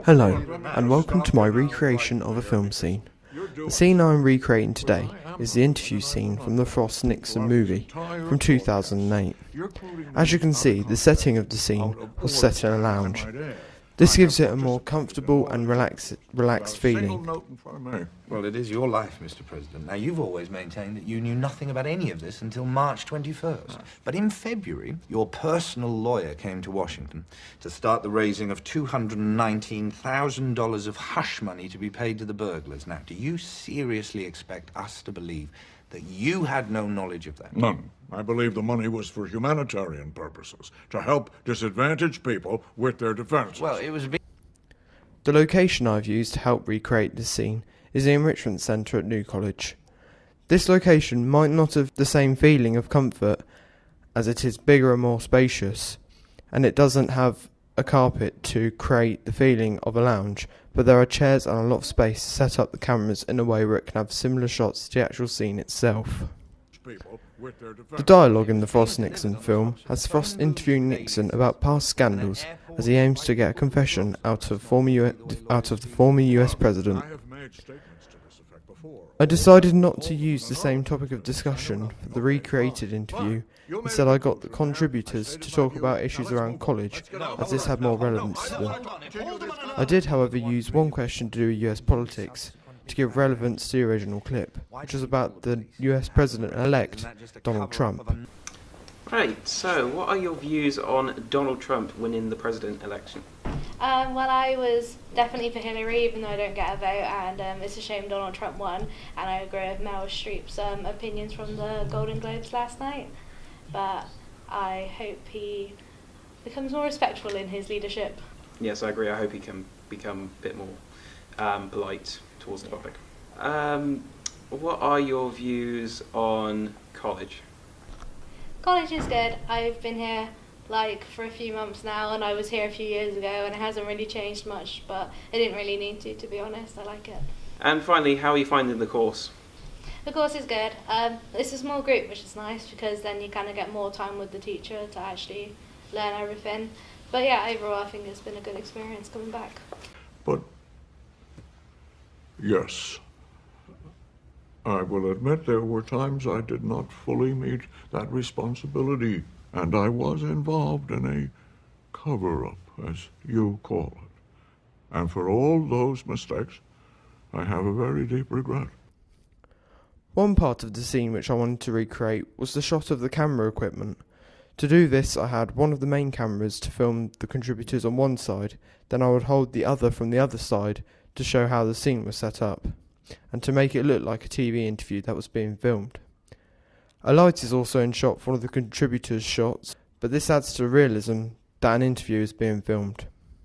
Hello, and welcome to my recreation of a film scene. The scene I am recreating today is the interview scene from the Nixon movie from 2008. As you can see, the setting of the scene was set in a lounge. This gives it a more comfortable and relaxed feeling. Well, it is your life, Mr. President. Now, you've always maintained that you knew nothing about any of this until March 21st. But in February, your personal lawyer came to Washington to start the raising of $219,000 of hush money to be paid to the burglars. Now, do you seriously expect us to believe that you had no knowledge of that? None. I believe the money was for humanitarian purposes, to help disadvantaged people with their defenses. Well, it was... The location I've used to help recreate this scene is the Enrichment Centre at New College. This location might not have the same feeling of comfort as it is bigger and more spacious, and it doesn't have a carpet to create the feeling of a lounge, but there are chairs and a lot of space to set up the cameras in a way where it can have similar shots to the actual scene itself. The dialogue in the Frost-Nixon film has Frost interviewing Nixon about past scandals as he aims to get a confession out of the former US president. I decided not to use the same topic of discussion for the recreated interview. Instead, I got the contributors to talk about issues around college, as this had more relevance to them. I did, however, use one question to do with US politics, to give relevance to the original clip, which was about the US President-elect, Donald Trump. Right, so what are your views on Donald Trump winning the president election? Well, I was definitely for Hillary, even though I don't get a vote, and it's a shame Donald Trump won, and I agree with Meryl Streep's opinions from the Golden Globes last night, but I hope he becomes more respectful in his leadership. Yes, I agree. I hope he can become a bit more polite towards the public. What are your views on college? College is good. I've been here for a few months now, and I was here a few years ago, and it hasn't really changed much, but it didn't really need to be honest. I like it. And finally, how are you finding the course? The course is good. It's a small group, which is nice because then you kind of get more time with the teacher to actually learn everything. But yeah, overall I think it's been a good experience coming back. But yes, I will admit there were times I did not fully meet that responsibility, and I was involved in a cover-up, as you call it. And for all those mistakes, I have a very deep regret. One part of the scene which I wanted to recreate was the shot of the camera equipment. To do this, I had one of the main cameras to film the contributors on one side, then I would hold the other from the other side to show how the scene was set up, and to make it look like a TV interview that was being filmed. A light is also in shot for one of the contributors' shots, but this adds to the realism that an interview is being filmed.